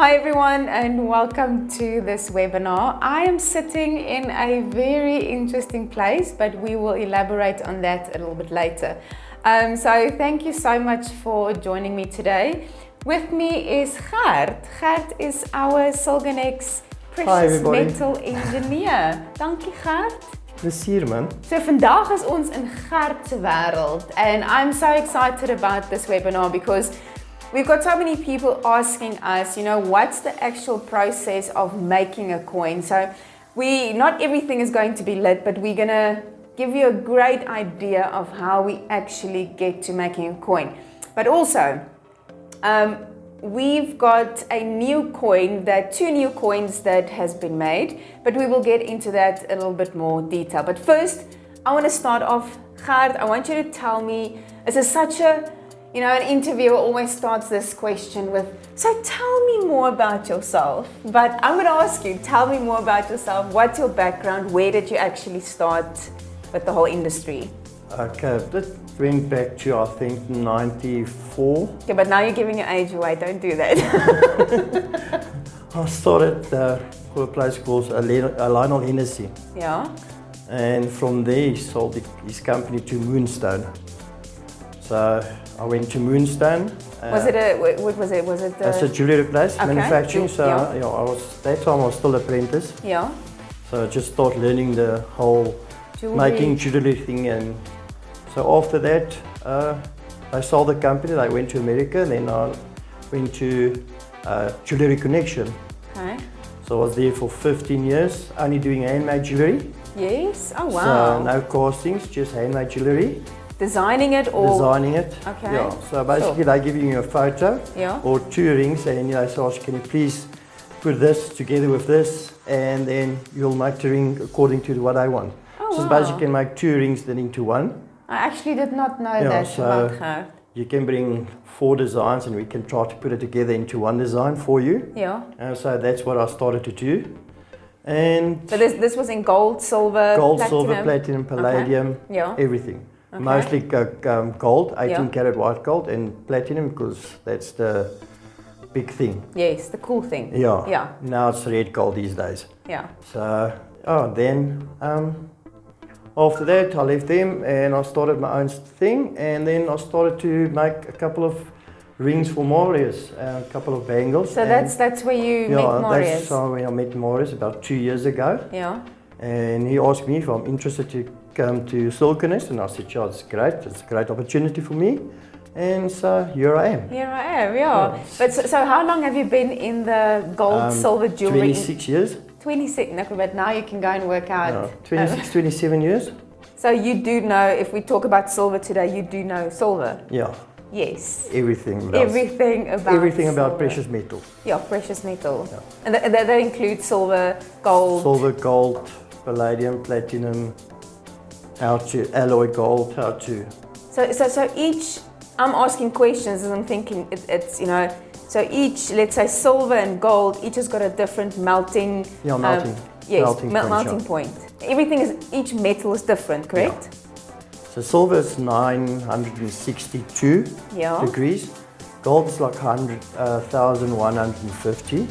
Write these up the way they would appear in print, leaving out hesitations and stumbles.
Hi everyone and welcome to this webinar. I am sitting in a very interesting place, but we will elaborate on that a little bit later. So thank you so much for joining me today. With me is Gert. Gert is our Silganex precious metal engineer. Dankie Gert. Plezier man. So vandag is ons in Gert se wêreld and I'm so excited about this webinar because we've got so many people asking us, what's the actual process of making a coin? So not everything is going to be lit, but we're going to give you a great idea of how we actually get to making a coin. But also, we've got two new coins that has been made, but we will get into that a little bit more detail. But first, I want to start off, Gert, I want you to tell me, this is such a an interviewer always starts this question with, so tell me more about yourself. But I'm going to ask you, tell me more about yourself. What's your background? Where did you actually start with the whole industry? Okay, that went back to, I think, 94. Okay, but now you're giving your age away. Don't do that. I started for a place called Lionel Hennessy. Yeah. And from there, he sold his company to Moonstone. So I went to Moonstone. What was it? It's a jewelry place, okay. manufacturing. So yeah. That time I was still apprentice. Yeah. So I just started learning the whole making jewelry thing, and so after that, I sold the company. I went to America, and then I went to Jewelry Connection. Okay. So I was there for 15 years, only doing handmade jewelry. Yes. Oh wow. So no castings, just handmade jewelry. Designing it or? Designing it. Okay. Yeah. So basically they're giving you a photo or two rings, and they say, can you please put this together with this, and then you'll make the ring according to what I want. Oh, so basically you can make two rings then into one. I actually did not know that about her. You can bring 4 designs and we can try to put it together into one design for you. Yeah. So that's what I started to do. And so this was in gold, silver, platinum, palladium, everything. Okay. Mostly gold, 18 karat white gold, and platinum because that's the big thing. Yes, the cool thing. Yeah. Yeah. Now it's red gold these days. Yeah. So, then after that I left them and I started my own thing, and then I started to make a couple of rings for Marius, a couple of bangles. So that's where you met Marius? Yeah, that's when I met Marius about 2 years ago. Yeah. And he asked me if I'm interested to come to Silganex, and I said, sure, it's great. It's a great opportunity for me. And so here I am. Here I am, yeah. But so how long have you been in the gold, silver jewelry? 26 years. 26, no, but now you can go and work out. 26, 27 years. So you do know, if we talk about silver today, you do know silver? Yeah. Yes. Everything about precious metal. Yeah, precious metal. Yeah. And that includes silver, gold. Silver, gold, palladium, platinum, alloy gold, So each, I'm asking questions and I'm thinking it's so each, let's say silver and gold, each has got a different melting. Yeah, melting. Melting point. Each metal is different, correct? Yeah. So silver is 962 degrees. Gold is like 1,150.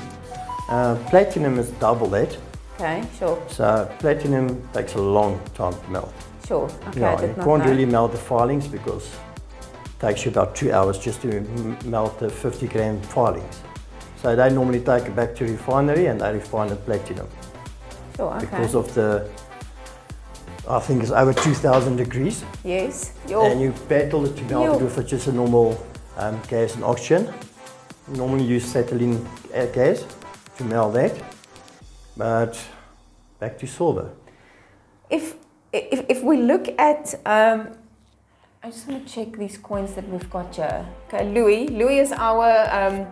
Platinum is double that. Okay, sure. So platinum takes a long time to melt. Sure. Okay. You can't really melt the filings because it takes you about 2 hours just to melt the 50 gram filings. So they normally take it back to refinery and they refine the platinum. Sure, okay. Because of I think it's over 2,000 degrees. Yes. And you battle it to melt it with just a normal gas and oxygen. You normally use acetylene gas to melt that. But back to silver. If we look at, I just want to check these coins that we've got here. Okay, Louis is our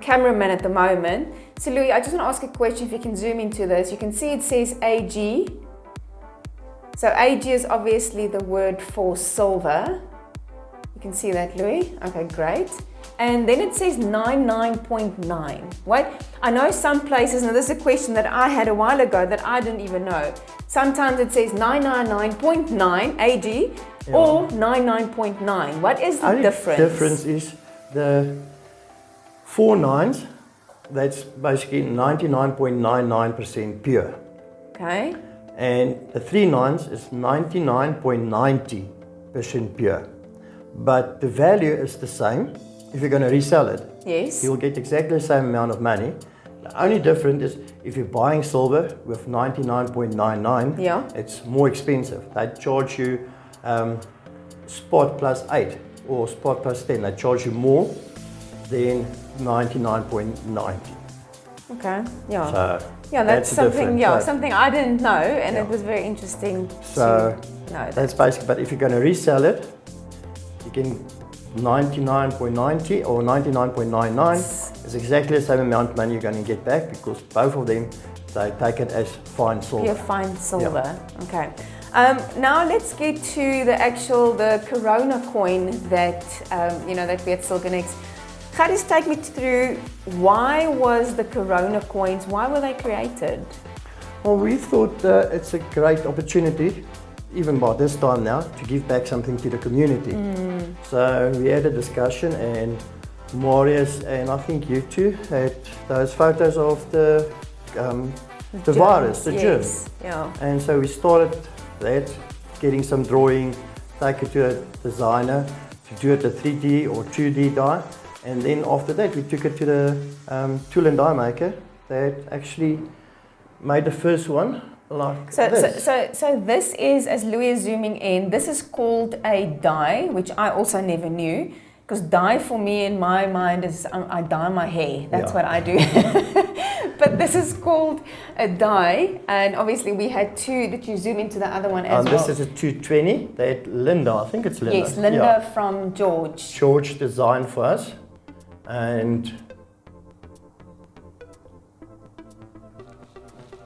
cameraman at the moment. So Louis, I just want to ask a question. If you can zoom into this, you can see it says AG. So AG is obviously the word for silver. You can see that, Louis. Okay, great. And then it says 99.9. What? I know some places, and this is a question that I had a while ago that I didn't even know. Sometimes it says 999.9 AG or 99.9. What is the difference? The difference is the 4 nines that's basically 99.99% pure. Okay. And the 3 nines is 99.90% pure. But the value is the same. If you're going to resell it, Yes. you'll get exactly the same amount of money. The only difference is if you're buying silver with 99.99, Yeah. it's more expensive. They charge you spot plus 8 or spot plus 10. They charge you more than 99.90. Okay. Yeah. So Yeah, that's the something. difference. Yeah, So- something I didn't know, and Yeah. it was very interesting So to know. that's basically, but if you're going to resell it, you can 99.90 or 99.99 is exactly the same amount of money you're going to get back, because both of them, they take it as fine silver. Pure fine silver. Okay. Now let's get to the Corona coin that that we at Silganex. Just take me through, why was the Corona coins? Why were they created? Well, we thought it's a great opportunity, even by this time now, to give back something to the community. So we had a discussion, and Marius and I think you two had those photos of the virus, the germ. Yes. Yeah. And so we started that, getting some drawing, take it to a designer to do it a 3D or 2D die. And then after that, we took it to the tool and die maker that actually made the first one like this. So this is, as Louis is zooming in, this is called a dye, which I also never knew. Because dye for me in my mind is I dye my hair. That's what I do. But this is called a dye, and obviously we had two. Did you zoom into the other one as well? This is a 220 that Linda, I think it's Linda. Yes, Linda from George. George designed for us, and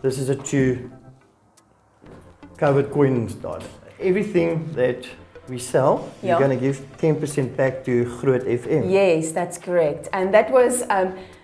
this is a 2 covered coins die. Everything that we sell, you're going to give 10% back to Gert FM. Yes, that's correct. And that was,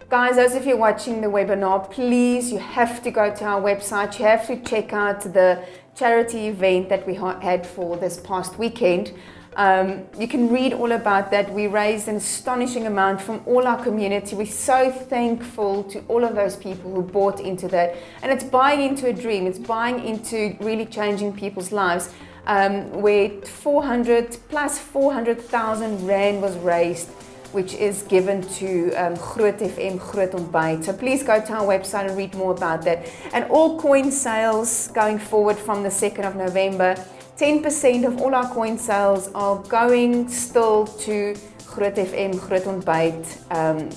guys, those of you watching the webinar, please, you have to go to our website. You have to check out the charity event that we had for this past weekend. You can read all about that. We raised an astonishing amount from all our community. We're so thankful to all of those people who bought into that. And it's buying into a dream. It's buying into really changing people's lives. Where 400,000 Rand was raised, which is given to Gert FM, Groot Ontbyt. So please go to our website and read more about that. And all coin sales going forward from the 2nd of November, 10% of all our coin sales are going still to Groot FM, Groot Ontbyt,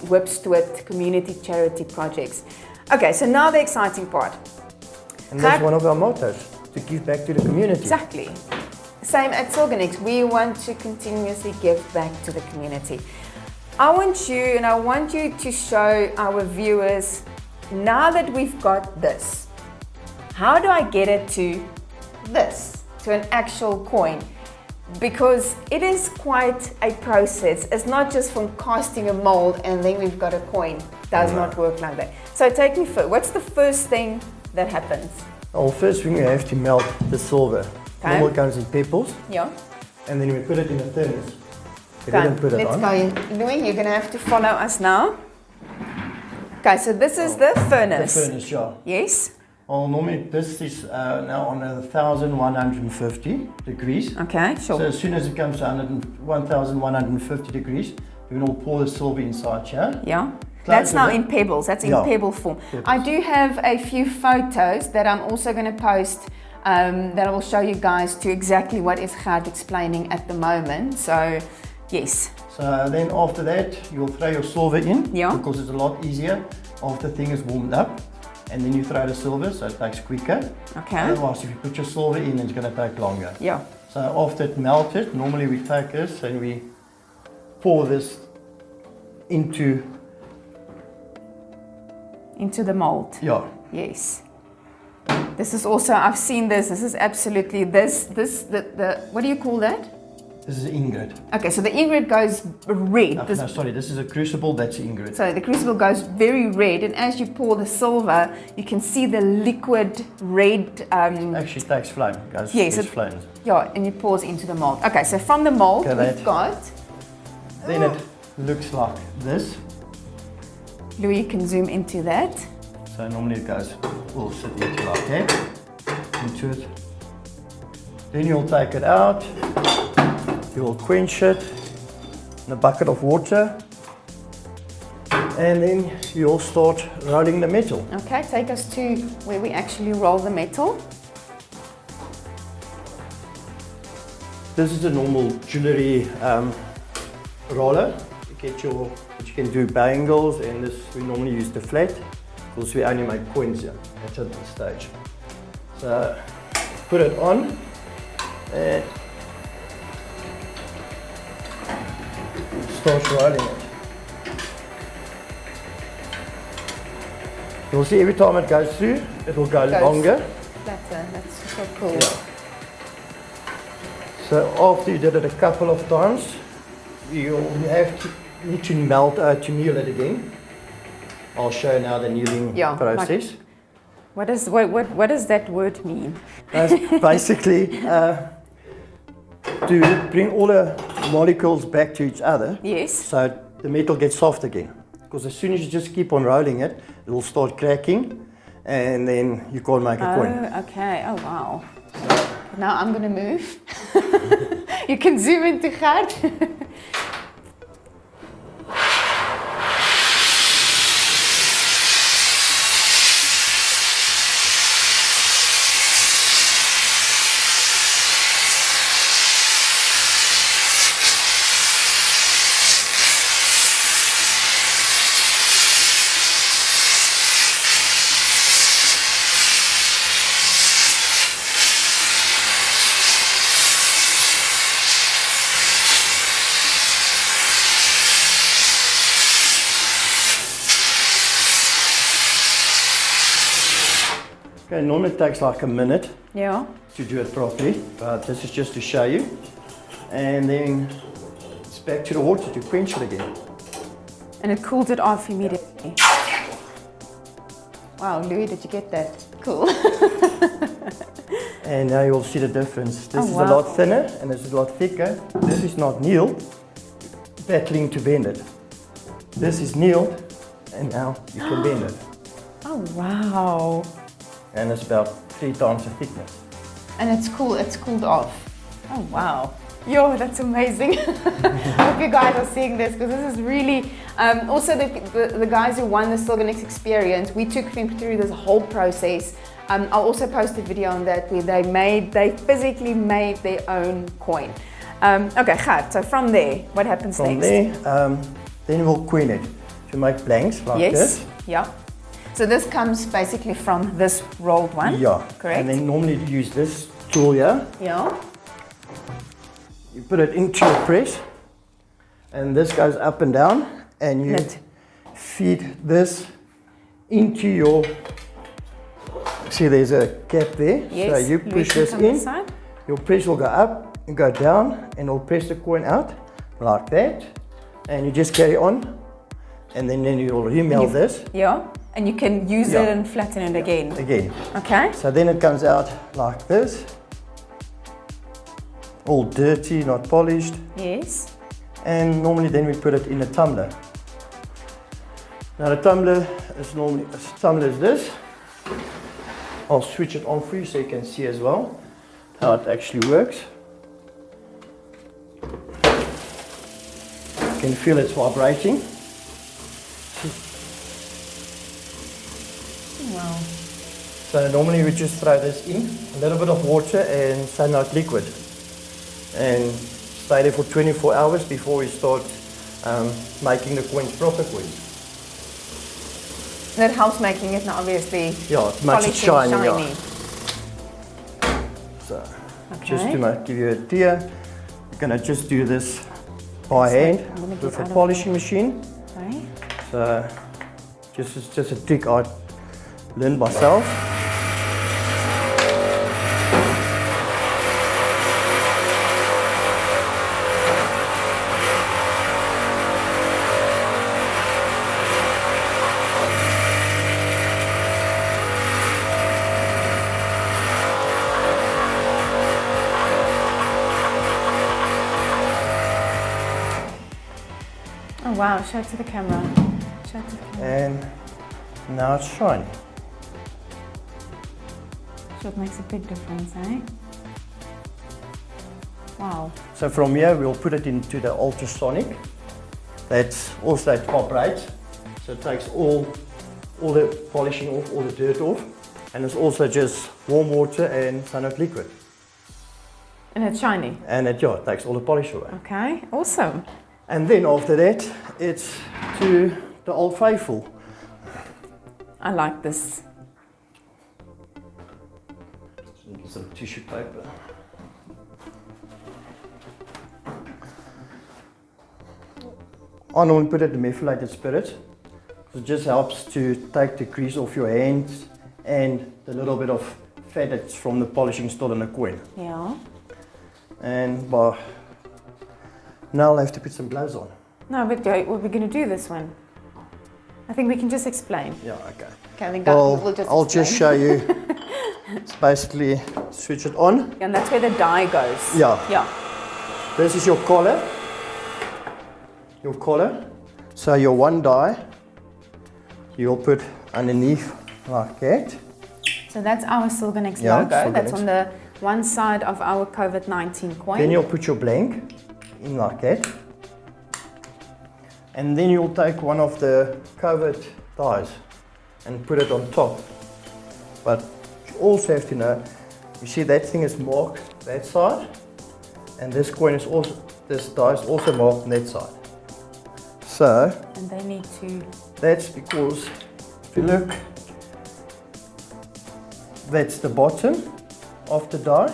Whipstoot community charity projects. Okay, so now the exciting part. And that's one of our mottos, to give back to the community. Exactly. Same at Silganex. We want to continuously give back to the community. I want you to show our viewers, now that we've got this, how do I get it to this, to an actual coin? Because it is quite a process. It's not just from casting a mold and then we've got a coin. It does not work like that. So take me through. What's the first thing that happens? Well, first thing, we have to melt the silver. Okay. Normally it comes in pebbles, Yeah. and then we put it in a furnace. We Okay, didn't put it let's on. go in. Louis, you're going to have to follow us now. Okay, so this is the furnace. The furnace, yeah. Yes. Well, normally this is now on 1,150 degrees. Okay, sure. So as soon as it comes to 1,150 degrees, we will pour the silver inside here. Yeah. Close That's now it. in pebbles. That's in Yeah. pebble form. Pebbles. I do have a few photos that I'm also going to post that I will show you guys to exactly what is Gert explaining at the moment. So, yes. So then after that, you'll throw your silver in, Yeah. because it's a lot easier after the thing is warmed up. And then you throw the silver, so it takes quicker. Okay. Otherwise, if you put your silver in, it's going to take longer. Yeah. So after it melted, normally we take this and we pour this into Into the mold. yeah. Yes. This is also, I've seen this. This is absolutely the what do you call that? This is ingot. Okay, so the ingot goes red. No, This- sorry, this is a crucible. That's ingot. So the crucible goes very red, and as you pour the silver, you can see the liquid red. Actually, takes flame. Goes, Yes, gets it- flames. Yeah, and it pours into the mold. Okay, so from the mold, Okay, we've that- got. Then it looks like this. Louis can zoom into that. So normally it goes, will sit into like that, into it. Then you'll take it out, you will quench it in a bucket of water, and then you'll start rolling the metal. Okay, take us to where we actually roll the metal. This is a normal jewellery roller. You get your, but you can do bangles, and this we normally use the flat because we only make coins here at this stage. So put it on and start rolling it. You'll see every time it goes through, it will go longer. Flatter, that's so cool. Yeah. So after you did it a couple of times, you need to melt to anneal it again. I'll show you now the annealing process. What does that word mean? That's basically to bring all the molecules back to each other. Yes. So the metal gets soft again. Because as soon as you just keep on rolling it, it will start cracking, and then you can't make a coin. Oh, okay. Oh, wow. Now I'm going to move. You can zoom into Gert. Okay, normally it takes like a minute Yeah. to do it properly, but this is just to show you. And then it's back to the water to quench it again. And it cools it off immediately. Wow, Louis, did you get that? Cool. And now you'll see the difference. This is wow. a lot thinner and this is a lot thicker. This is not annealed, battling to bend it. This is annealed, and now you can bend it. Oh, wow. And it's about 3 times the thickness. And it's cooled off. Oh, wow. Yo, that's amazing. I hope you guys are seeing this, because this is really, also the guys who won the Silver Next experience, we took them through this whole process. I'll also post a video on that where they physically made their own coin. Okay, Gert, so from there, what happens next? From there, then we'll queen it to make blanks like this. Yeah. So this comes basically from this rolled one? Yeah. Correct? And then normally you use this tool here. Yeah. You put it into your press, and this goes up and down, and you feed this into your, see there's a cap there, yes. So you push this in, side. Your press will go up and go down, and it'll press the coin out like that, and you just carry on, and then you'll remelt this. Yeah, and you can use it and flatten it again. Again. Okay. So then it comes out like this. All dirty, not polished. Yes. And normally then we put it in a tumbler. Now the tumbler is normally, a tumbler is this. I'll switch it on for you so you can see as well how it actually works. You can feel it's vibrating. Wow. So normally we just throw this in, a little bit of water and sunlight liquid, and stay there for 24 hours before we start making the coins proper coins. That helps making it now obviously It makes it shiny. Yeah. So just to give you an idea, you're going to just do this by hand with a polishing machine. Okay. So just a trick I learned myself. Oh wow, show it to the camera. And now it's shiny. So it makes a big difference, eh? Wow. So from here we'll put it into the ultrasonic. That's also it vibrates. So it takes all the polishing off, all the dirt off. And it's also just warm water and sunlight liquid. And it's shiny. And it takes all the polish away. Okay, awesome. And then after that, it's to the Old Faithful. I like this. Some tissue paper. I normally put it in methylated spirit. It just helps to take the grease off your hands and the little bit of fat that's from the polishing still in the coin. Yeah. And now I'll have to put some gloves on. No, but we're going to do this one. I think we can just explain. Yeah, okay. Okay, then Well, we'll just I'll explain. just show you. It's basically switch it on. And that's where the dye goes. Yeah. Yeah. This is your collar. Your collar. So your one dye, you'll put underneath like that. So that's our Silvernex Yeah, logo. Silvernex. That's on the one side of our COVID-19 coin. Then you'll put your blank in like that. And then you'll take one of the COVID dyes and put it on top. But you also have to know, you see that thing is marked that side, and this coin is also, this die is also marked on that side. So And they need to... that's because if you look, that's the bottom of the die,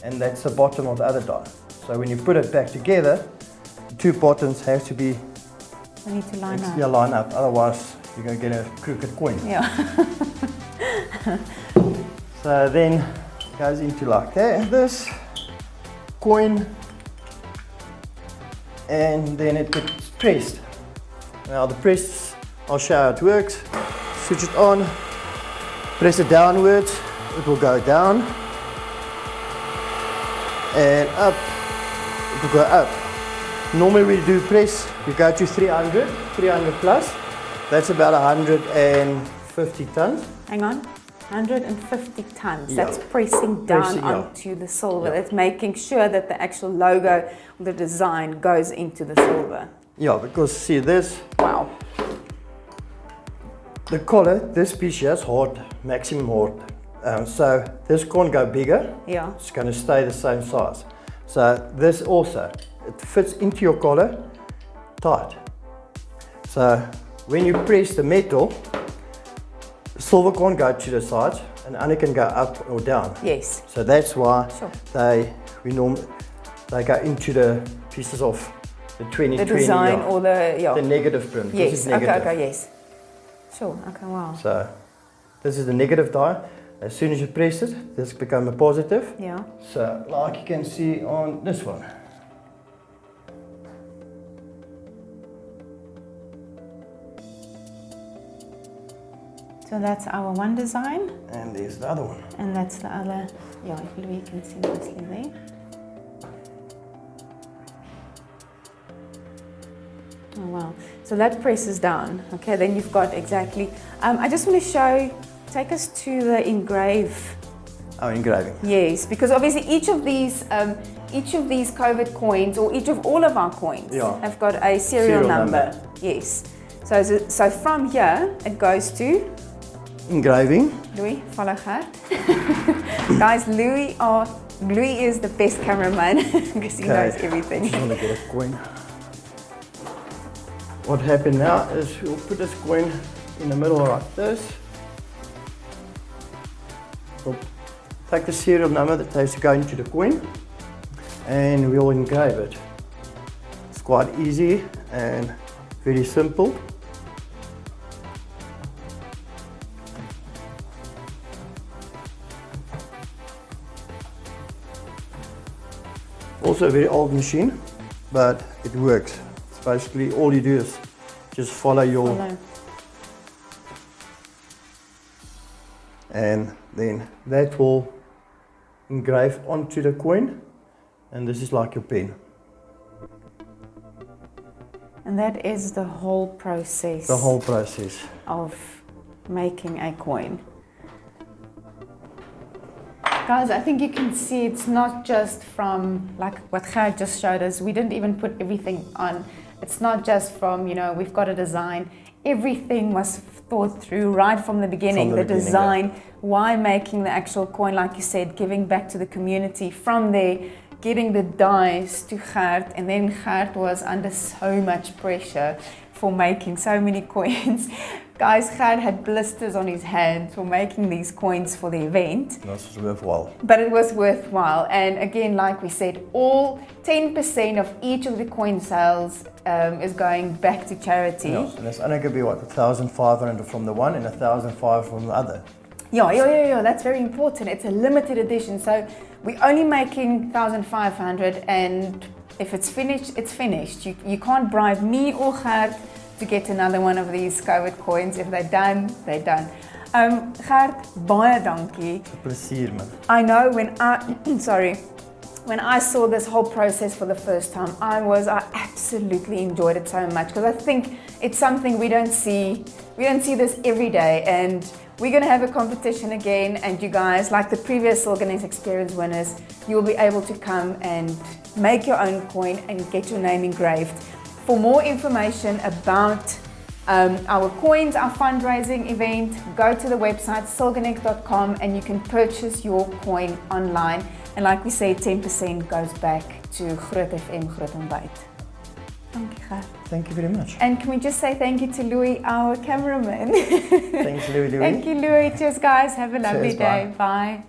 and that's the bottom of the other die. So when you put it back together, the two bottoms have to be They need to line up. line up, otherwise you're going to get a crooked coin. Yeah. So then it goes into like that, this coin, and then it gets pressed. Now the press, I'll show you how it works. Switch it on, press it downwards, it will go down, and up, it will go up. Normally we do press, we go to 300 plus, that's about 150 tons. Hang on. 150 tons. Yeah. That's pressing down Pressing, yeah. onto the silver. Yeah. That's making sure that the actual logo, the design goes into the silver. Yeah, because see this, Wow. the collar, this piece here is hard, maximum hard. So this can't go bigger, Yeah. it's going to stay the same size. So this also, it fits into your collar tight. So when you press the metal, silver can't go to the sides and only can go up or down. Yes. So that's why Sure. they go into the pieces of the 2020. The design yeah, or the the negative print. This yes. is Okay. negative. Okay. Yes. Sure. Okay. Wow. So this is the negative die. As soon as you press it, this becomes a positive. Yeah. So like you can see on this one. So that's our one design, And there's the other one. and that's the other. Yeah. If Louis can see nicely there. Oh wow. So that presses down. Okay. Then you've got exactly. I just want to show. Take us to the engrave. Oh, engraving. Yes, because obviously each of these COVID coins, or each of all of our coins, Yeah. have got a serial Serial number. number. Yes. So from here it goes to Engraving. Louis. Follow Gert. Guys, Louis is the best cameraman because he knows everything. Just want to get a coin. What happened now is we'll put this coin in the middle like this. We'll take the serial number that has to go into the coin and we'll engrave it. It's quite easy and very simple. Also a very old machine, but it works. It's basically all you do is just follow your Follow. and then that will engrave onto the coin, and this is like your pen. And that is the whole process. The whole process of making a coin. Guys, I think you can see it's not just from, like what Gert just showed us, we didn't even put everything on. It's not just from, we've got a design. Everything was thought through right from the beginning. The design, why making the actual coin, like you said, giving back to the community. From there, getting the dies to Gert, and then Gert was under so much pressure for making so many coins. Guys, Gert had blisters on his hands for making these coins for the event. That was worthwhile. But it was worthwhile. And again, like we said, all 10% of each of the coin sales is going back to charity. Yes, and it's only going to be 1,500 from the one and 1,500 from the other. Yeah, that's very important. It's a limited edition, so we're only making 1,500, and if it's finished, it's finished. You can't bribe me or Gert to get another one of these COVID coins. If they're done, they're done. Gert, baie dankie. It's a plezier, man. I know when I saw this whole process for the first time, I absolutely enjoyed it so much, because I think it's something we don't see this every day, and we're going to have a competition again, and you guys, like the previous Organized Experience winners, you'll be able to come and make your own coin and get your name engraved. For more information about our coins, our fundraising event, go to the website silganek.com and you can purchase your coin online. And like we say, 10% goes back to Groot FM, Groot Ontbyt. Thank you, Gert. Thank you very much. And can we just say thank you to Louis, our cameraman? Thanks, Louis. Thank you, Louis. Cheers, guys. Have a lovely Cheers, day. Bye.